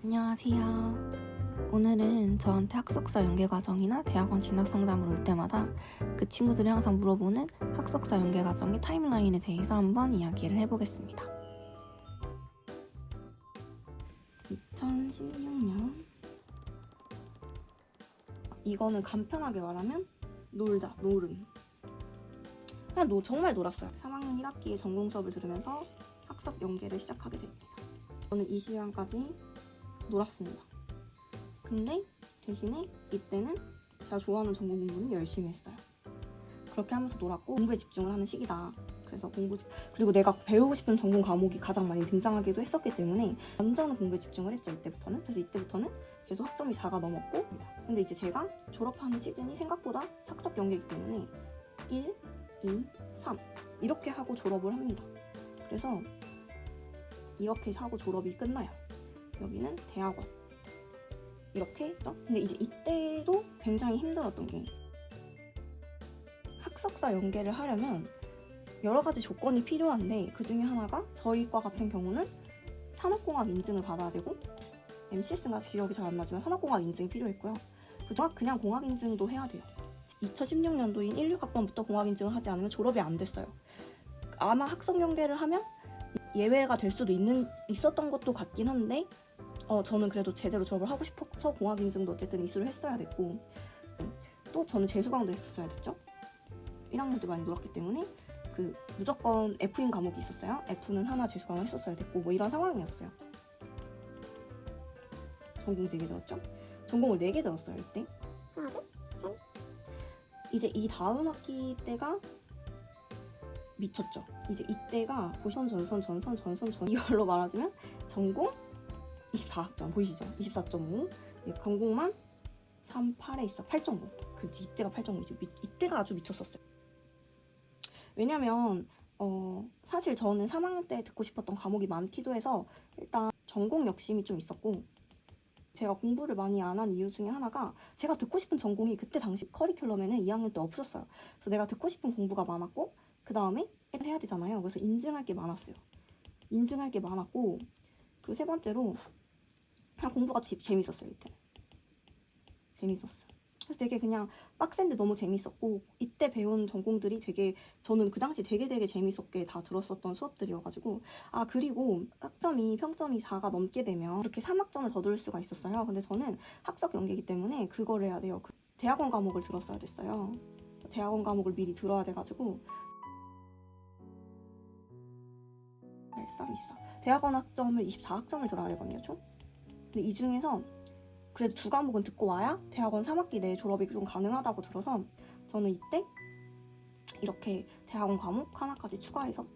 안녕하세요. 오늘은 저한테 학석사 연계과정이나 대학원 진학상담을 올 때마다 그 친구들이 항상 물어보는 학석사 연계과정의 타임라인에 대해서 한번 이야기를 해보겠습니다. 2016년 이거는 간편하게 말하면 놀다, 노름. 그냥 정말 놀았어요. 3학년 1학기에 전공 수업을 들으면서 학석 연계를 시작하게 됩니다. 저는 이 시간까지 놀았습니다. 근데 대신에 이때는 제가 좋아하는 전공 공부는 열심히 했어요. 그렇게 하면서 놀았고 공부에 집중을 하는 시기다. 그래서 그리고 내가 배우고 싶은 전공 과목이 가장 많이 등장하기도 했었기 때문에 완전 공부에 집중을 했죠. 이때부터는. 그래서 이때부터는 계속 학점이 4가 넘었고, 근데 이제 제가 졸업하는 시즌이 생각보다 학석 연계이기 때문에 1, 2, 3 이렇게 하고 졸업을 합니다. 그래서 이렇게 하고 졸업이 끝나요. 여기는 대학원 이렇게 했죠. 근데 이제 이때도 굉장히 힘들었던 게 학석사 연계를 하려면 여러 가지 조건이 필요한데 그 중에 하나가 저희 과 같은 경우는 산업공학 인증을 받아야 되고 MCS인가 기억이 잘 안 나지만 산업공학 인증이 필요했고요. 그냥 공학 인증도 해야 돼요. 2016년도인 16학번부터 공학 인증을 하지 않으면 졸업이 안 됐어요. 아마 학석 연계를 하면 예외가 될 수도 있었던 것도 같긴 한데 저는 그래도 제대로 졸업을 하고 싶어서 공학 인증도 어쨌든 이수를 했어야 됐고, 또 저는 재수강도 했었어야 됐죠. 1학년 때 많이 놀았기 때문에 무조건 F인 과목이 있었어요. F는 하나 재수강을 했었어야 됐고 뭐 이런 상황이었어요. 전공 4개 들었죠. 전공을 4개 들었어요 이때. 하나 둘 셋. 이제 이 다음 학기 때가 미쳤죠. 이제 이때가 전선 이걸로 말하자면 전공 24학점 보이시죠? 24.5 전공만 38에 있어. 8.5. 그치, 이때가 8.5이죠. 이때가 아주 미쳤었어요. 왜냐면 사실 저는 3학년 때 듣고 싶었던 과목이 많기도 해서 일단 전공 욕심이 좀 있었고, 제가 공부를 많이 안 한 이유 중에 하나가 제가 듣고 싶은 전공이 그때 당시 커리큘럼에는 2학년 때 없었어요. 그래서 내가 듣고 싶은 공부가 많았고 그 다음에 해야 되잖아요. 그래서 인증할 게 많았어요. 인증할 게 많았고, 그리고 세 번째로 그냥 공부가 재밌었어요. 이때 재밌었어요. 그래서 되게 그냥 빡센데 너무 재밌었고, 이때 배운 전공들이 되게 저는 그 당시 되게 재밌었게 다 들었었던 수업들이어가지고, 그리고 평점이 4가 넘게 되면 이렇게 3학점을 더 들을 수가 있었어요. 근데 저는 학석 연계이기 때문에 그걸 해야 돼요. 대학원 과목을 들었어야 됐어요. 대학원 과목을 미리 들어야 돼가지고 3, 24 대학원 학점을 24학점을 들어야 되거든요 총. 근데 이 중에서 그래도 2과목은 듣고 와야 대학원 3학기 내에 졸업이 좀 가능하다고 들어서 저는 이때 이렇게 대학원 과목 하나까지 추가해서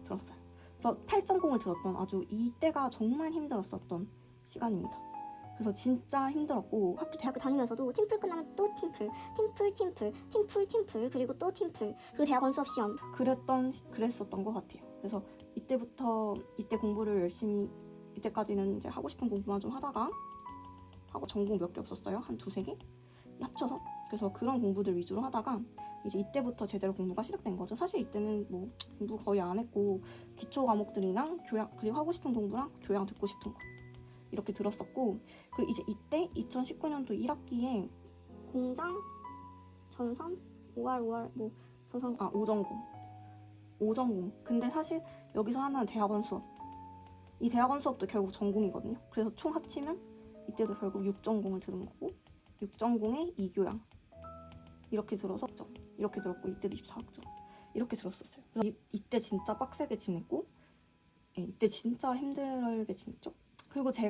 들었어요. 그래서 8전공을 들었던 아주 이때가 정말 힘들었었던 시간입니다. 그래서 진짜 힘들었고, 대학교 다니면서도 팀플 끝나면 또 팀플 그리고 또 팀플, 그리고 대학원 수업 시험 그랬었던 것 같아요. 그래서 이때 공부를 열심히, 이때까지는 이제 하고 싶은 공부만 좀 하다가 하고 전공 몇 개 없었어요. 한 2-3개 합쳐서. 그래서 그런 공부들 위주로 하다가 이제 이때부터 제대로 공부가 시작된 거죠. 사실 이때는 뭐 공부 거의 안 했고 기초 과목들이랑 교양, 그리고 하고 싶은 공부랑 교양 듣고 싶은 거 이렇게 들었었고, 그리고 이제 이때 2019년도 1학기에 공장, 전선, 5월 뭐 전선 5전공. 근데 사실 여기서 하는 대학원 수업, 이 대학원 수업도 결국 전공이거든요. 그래서 총 합치면 이때도 결국 6전공을 들은 거고, 6전공에 2교양 이렇게 들어서 이렇게 들었고, 이때도 24학점 이렇게 들었었어요. 그래서 이때 진짜 빡세게 지냈고, 이때 진짜 힘들게 지냈죠. 그리고 이제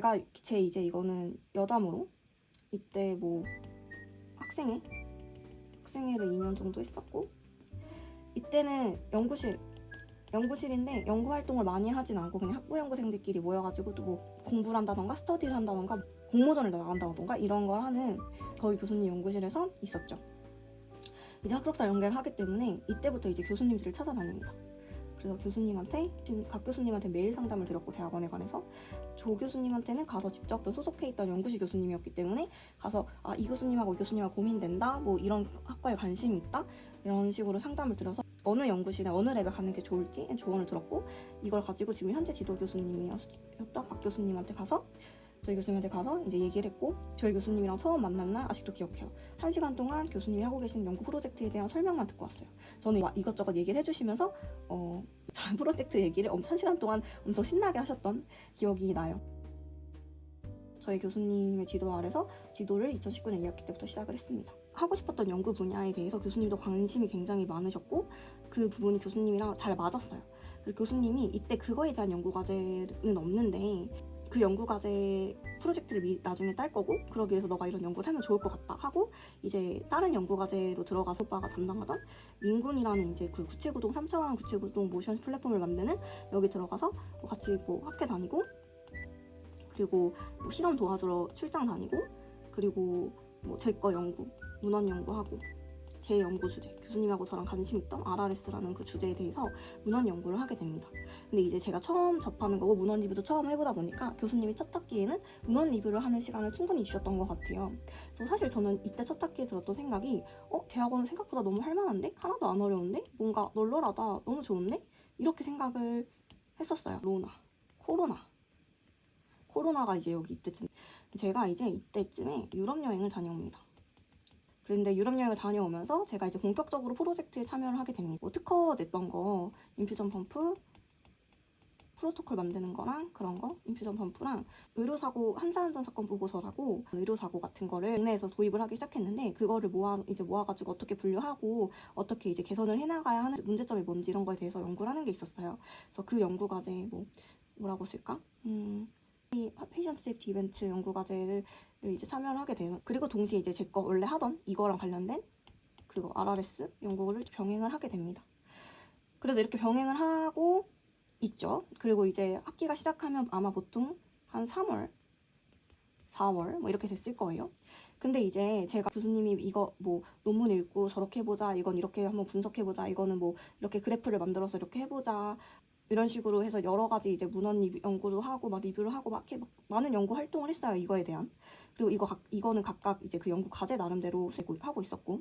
이거는 여담으로 이때 뭐 학생회를 2년 정도 했었고, 이때는 연구실인데 연구 활동을 많이 하진 않고 그냥 학부 연구생들끼리 모여가지고 또 뭐 공부를 한다던가 스터디를 한다던가 공모전을 나간다던가 이런 걸 하는 거의 교수님 연구실에서 있었죠. 이제 학석사 연계를 하기 때문에 이때부터 이제 교수님들을 찾아다닙니다. 그래서 각 교수님한테 메일 상담을 드렸고, 대학원에 관해서 조 교수님한테는 가서 직접 소속해 있던 연구실 교수님이었기 때문에 가서 이 교수님하고 이 교수님하고 고민된다, 뭐 이런 학과에 관심이 있다, 이런 식으로 상담을 드려서 어느 연구실에 어느 랩에 가는 게 좋을지 조언을 들었고, 이걸 가지고 지금 현재 지도 교수님이었던 박 교수님한테 가서 저희 교수님한테 가서 이제 얘기를 했고, 저희 교수님이랑 처음 만난 날 아직도 기억해요. 1시간 동안 교수님이 하고 계신 연구 프로젝트에 대한 설명만 듣고 왔어요. 저는 이것저것 얘기를 해주시면서 프로젝트 얘기를 1시간 동안 엄청 신나게 하셨던 기억이 나요. 저희 교수님의 지도 아래서 지도를 2019년 2학기 때부터 시작을 했습니다. 하고 싶었던 연구 분야에 대해서 교수님도 관심이 굉장히 많으셨고, 그 부분이 교수님이랑 잘 맞았어요. 그래서 교수님이 이때 그거에 대한 연구과제는 없는데 그 연구과제 프로젝트를 나중에 딸 거고, 그러기 위해서 너가 이런 연구를 하면 좋을 것 같다 하고, 이제 다른 연구과제로 들어가서 오빠가 담당하던 민군이라는 이제 그 구체구동 3차원 구체구동 모션 플랫폼을 만드는, 여기 들어가서 같이 뭐 학회 다니고, 그리고 뭐 실험 도와주러 출장 다니고, 그리고 뭐 제 거 연구, 문헌 연구하고, 제 연구 주제, 교수님하고 저랑 관심 있던 RRS라는 그 주제에 대해서 문헌 연구를 하게 됩니다. 근데 이제 제가 처음 접하는 거고 문헌 리뷰도 처음 해보다 보니까 교수님이 첫 학기에는 문헌 리뷰를 하는 시간을 충분히 주셨던 것 같아요. 그래서 사실 저는 이때 첫 학기에 들었던 생각이 대학원은 생각보다 너무 할만한데? 하나도 안 어려운데? 뭔가 널널하다, 너무 좋은데? 이렇게 생각을 했었어요. 코로나가 이제 여기 이때쯤, 제가 이제 이때쯤에 유럽 여행을 다녀옵니다. 그런데 유럽 여행을 다녀오면서 제가 이제 본격적으로 프로젝트에 참여를 하게 됩니다. 뭐 특허 냈던 거, 인퓨전 펌프 프로토콜 만드는 거랑 그런 거, 인퓨전 펌프랑 의료사고 환자안전 사건 보고서라고 의료사고 같은 거를 국내에서 도입을 하기 시작했는데, 그거를 모아가지고 어떻게 분류하고 어떻게 이제 개선을 해나가야 하는 문제점이 뭔지 이런 거에 대해서 연구를 하는 게 있었어요. 그래서 그 연구과제 뭐라고 쓸까? 페이션트 세이프티 이벤트 연구과제를 이제 참여를 하게 돼요. 그리고 동시에 이제 제 거 원래 하던 이거랑 관련된 그거 RRS 연구를 병행을 하게 됩니다. 그래서 이렇게 병행을 하고 있죠. 그리고 이제 학기가 시작하면 아마 보통 한 3월, 4월 뭐 이렇게 됐을 거예요. 근데 이제 제가 교수님이 이거 뭐 논문 읽고 저렇게 해보자, 이건 이렇게 한번 분석해보자, 이거는 뭐 이렇게 그래프를 만들어서 이렇게 해보자, 이런 식으로 해서 여러 가지 이제 문헌 연구도 하고 막 리뷰를 하고 막 많은 연구 활동을 했어요, 이거에 대한. 그리고 이거는 각각 이제 그 연구 과제 나름대로 하고 있었고.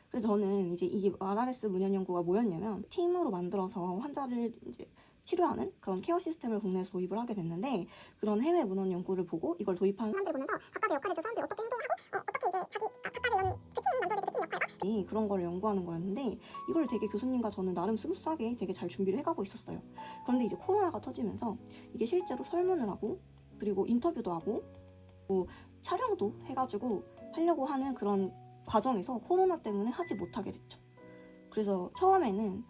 그래서 저는 이제 이게 RRS 문헌 연구가 뭐였냐면, 팀으로 만들어서 환자를 이제 치료하는 그런 케어 시스템을 국내에서 도입을 하게 됐는데, 그런 해외 문헌 연구를 보고 이걸 도입한 사람들 보면서 각각의 역할에서 사람들이 어떻게 행동하고 어떻게 이제 각각의 이런 그 팀이 만들어질 그 팀 역할과 그런 거를 연구하는 거였는데, 이걸 되게 교수님과 저는 나름 스무스하게 되게 잘 준비를 해가고 있었어요. 그런데 이제 코로나가 터지면서 이게 실제로 설문을 하고, 그리고 인터뷰도 하고, 뭐 촬영도 해가지고 하려고 하는 그런 과정에서 코로나 때문에 하지 못하게 됐죠. 그래서 처음에는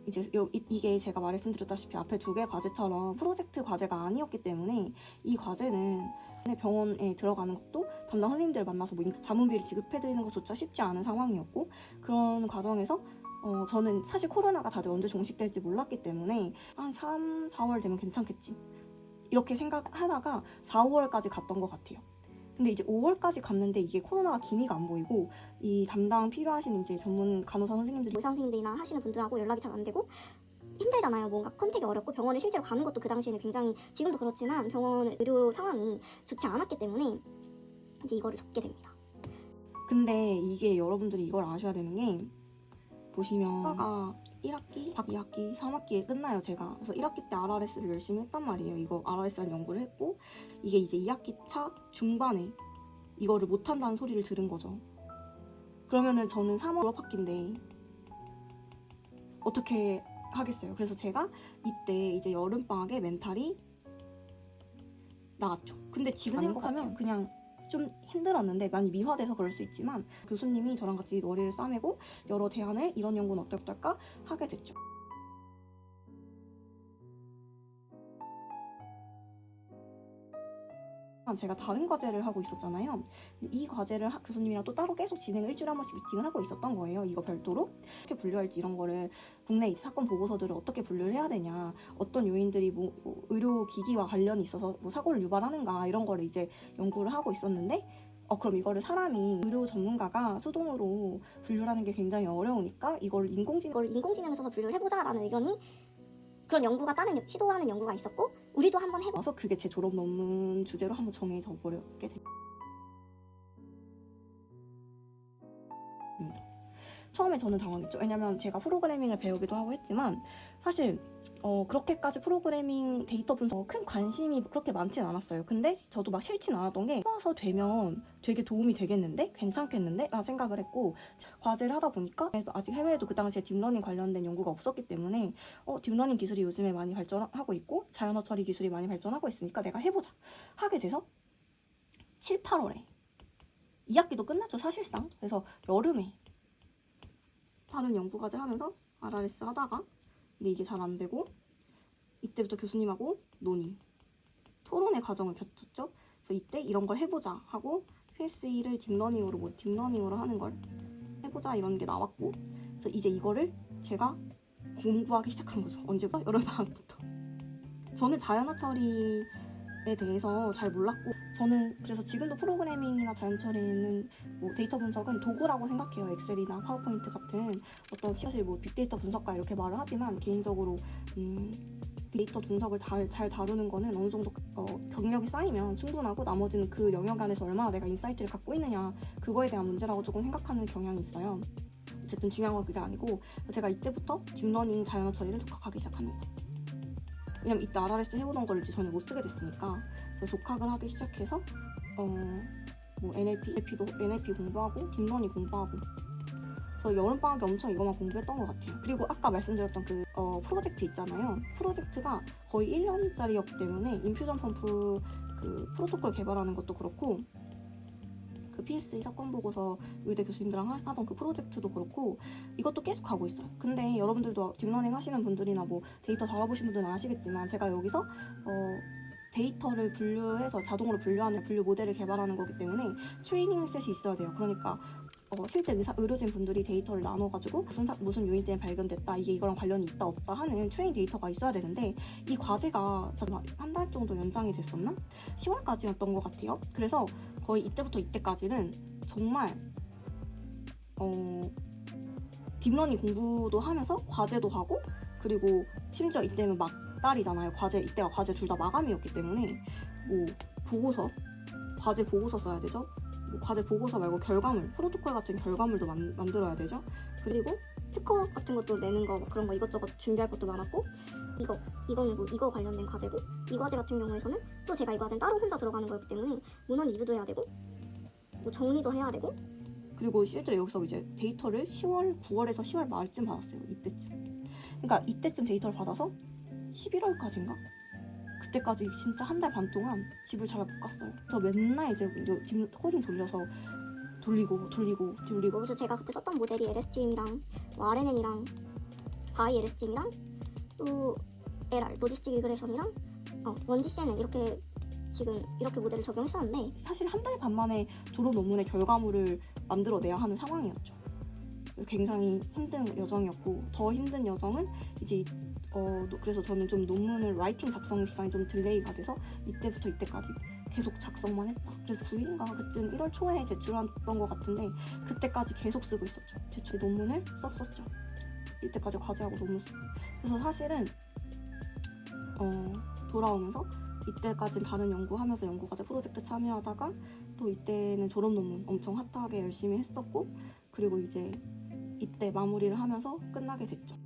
이제 이게 제가 말씀드렸다시피 앞에 2개 과제처럼 프로젝트 과제가 아니었기 때문에, 이 과제는 병원에 들어가는 것도 담당 선생님들 만나서 뭐 자문비를 지급해드리는 것조차 쉽지 않은 상황이었고, 그런 과정에서 저는 사실 코로나가 다들 언제 종식될지 몰랐기 때문에 한 3, 4월 되면 괜찮겠지 이렇게 생각하다가 4, 5월까지 갔던 것 같아요. 근데 이제 5월까지 갔는데 이게 코로나가 기미가 안 보이고, 이 담당 필요하신 이제 전문 간호사 선생님들이 의사 선생님들이나 하시는 분들하고 연락이 잘 안 되고 힘들잖아요. 뭔가 컨택이 어렵고 병원을 실제로 가는 것도 그 당시에는 굉장히, 지금도 그렇지만 병원 의료 상황이 좋지 않았기 때문에 이제 이거를 접게 됩니다. 근데 이게 여러분들이 이걸 아셔야 되는 게, 보시면 학과가 1학기, 2학기, 3학기에 끝나요, 제가. 그래서 1학기 때 RRS를 열심히 했단 말이에요. 이거 RRS한 연구를 했고, 이게 이제 2학기 차 중반에 이거를 못한다는 소리를 들은 거죠. 그러면은 저는 3월 졸업학기인데 어떻게 하겠어요. 그래서 제가 이때 이제 여름방학에 멘탈이 나갔죠. 근데 지금 생각하면 그냥 좀 힘들었는데, 많이 미화돼서 그럴 수 있지만, 교수님이 저랑 같이 머리를 싸매고 여러 대안을, 이런 연구는 어떨까 하게 됐죠. 제가 다른 과제를 하고 있었잖아요. 이 과제를 교수님이랑 또 따로 계속 진행을 일주일에 한 번씩 미팅을 하고 있었던 거예요. 이거 별도로 어떻게 분류할지, 이런 거를 국내 이제 사건 보고서들을 어떻게 분류를 해야 되냐, 어떤 요인들이 뭐 의료 기기와 관련이 있어서 뭐 사고를 유발하는가, 이런 거를 이제 연구를 하고 있었는데, 그럼 이거를 사람이, 의료 전문가가 수동으로 분류를 하는 게 굉장히 어려우니까 이걸 인공지능을 써서 분류를 해보자라는 의견이, 그런 연구가 시도하는 연구가 있었고, 우리도 한번 해봐서 그게 제 졸업 논문 주제로 한번 정해져 버렸게 됩니다. 처음에 저는 당황했죠. 왜냐면 제가 프로그래밍을 배우기도 하고 했지만 사실 그렇게까지 프로그래밍 데이터 분석 큰 관심이 그렇게 많진 않았어요. 근데 저도 막 싫진 않았던 게 해봐서 되면 되게 도움이 되겠는데? 괜찮겠는데? 라는 생각을 했고 과제를 하다 보니까 아직 해외에도 그 당시에 딥러닝 관련된 연구가 없었기 때문에 딥러닝 기술이 요즘에 많이 발전하고 있고 자연어 처리 기술이 많이 발전하고 있으니까 내가 해보자 하게 돼서 7, 8월에 2학기도 끝났죠 사실상. 그래서 여름에 다른 연구 과제 하면서 RRS 하다가 근데 이게 잘 안 되고 이때부터 교수님하고 논의, 토론의 과정을 거쳤죠. 그래서 이때 이런 걸 해보자 하고 QSE를 딥러닝으로 하는 걸 해보자 이런 게 나왔고 그래서 이제 이거를 제가 공부하기 시작한 거죠. 언제부터? 여름방학부터. 저는 자연어 처리에 대해서 잘 몰랐고 저는 그래서 지금도 프로그래밍이나 자연 처리는 뭐 데이터 분석은 도구라고 생각해요. 엑셀이나 파워포인트 같은 어떤 사실 뭐 빅데이터 분석가 이렇게 말을 하지만 개인적으로 데이터 분석을 잘 다루는 거는 어느 정도 경력이 쌓이면 충분하고 나머지는 그 영역 안에서 얼마나 내가 인사이트를 갖고 있느냐 그거에 대한 문제라고 조금 생각하는 경향이 있어요. 어쨌든 중요한 건 그게 아니고 제가 이때부터 딥러닝 자연어 처리를 독학하기 시작합니다. 왜냐면 이때 RRS 해보던 걸 이제 전혀 못 쓰게 됐으니까 그래서 독학을 하기 시작해서 뭐 NLP 공부하고 딥러닝 공부하고 그래서 여름방학에 엄청 이것만 공부했던 것 같아요. 그리고 아까 말씀드렸던 그 프로젝트 있잖아요. 프로젝트가 거의 1년짜리였기 때문에 인퓨전 펌프 그 프로토콜 개발하는 것도 그렇고 그 PSE 사건 보고서 의대 교수님들랑 하던 그 프로젝트도 그렇고 이것도 계속 하고 있어요. 근데 여러분들도 딥러닝 하시는 분들이나 뭐 데이터 다뤄보신 분들은 아시겠지만 제가 여기서 데이터를 분류해서 자동으로 분류하는 분류 모델을 개발하는 거기 때문에 트레이닝 셋이 있어야 돼요. 그러니까 실제 의료진 분들이 데이터를 나눠가지고 무슨 요인 때문에 발견됐다 이게 이거랑 관련이 있다 없다 하는 트레이닝 데이터가 있어야 되는데 이 과제가 한 달 정도 연장이 됐었나? 10월까지였던 것 같아요. 그래서 거의 이때부터 이때까지는 정말 딥러닝 공부도 하면서 과제도 하고 그리고 심지어 이때는 막달이잖아요. 이때가 과제 둘 다 마감이었기 때문에 뭐 과제 보고서 써야 되죠. 뭐 과제 보고서 말고 결과물, 프로토콜 같은 결과물도 만들어야 되죠. 그리고 특허 같은 것도 내는 거 그런 거 이것저것 준비할 것도 많았고 이거는 뭐 이거 관련된 과제고 이 과제 같은 경우에서는 또 제가 이 과제는 따로 혼자 들어가는 거였기 때문에 문헌 리뷰도 해야 되고 뭐 정리도 해야 되고 그리고 실제로 여기서 이제 데이터를 9월에서 10월 말쯤 받았어요. 이때쯤. 그러니까 이때쯤 데이터를 받아서 11월까지인가? 그때까지 진짜 한 달 반 동안 집을 잘 못 갔어요. 저 맨날 이제 코딩 돌리고 그래서 제가 그때 썼던 모델이 LSTM이랑 뭐 RNN이랑 바이 LSTM이랑 또 LR 로지스틱 리그레션이랑 원GCNN 이렇게 모델을 적용했었는데 사실 한 달 반 만에 졸업 논문의 결과물을 만들어내야 하는 상황이었죠. 굉장히 힘든 여정이었고 더 힘든 여정은 이제 그래서 저는 좀 논문을 라이팅 작성 기간이 좀 딜레이가 돼서 이때부터 이때까지 계속 작성만 했다. 그래서 9일인가 그쯤 1월 초에 제출했던 것 같은데 그때까지 계속 쓰고 있었죠. 제출 논문을 썼었죠. 이때까지 과제하고 논문 쓰고. 그래서 사실은 돌아오면서 이때까지는 다른 연구하면서 연구과제 프로젝트 참여하다가 또 이때는 졸업 논문 엄청 핫하게 열심히 했었고 그리고 이제 이때 마무리를 하면서 끝나게 됐죠.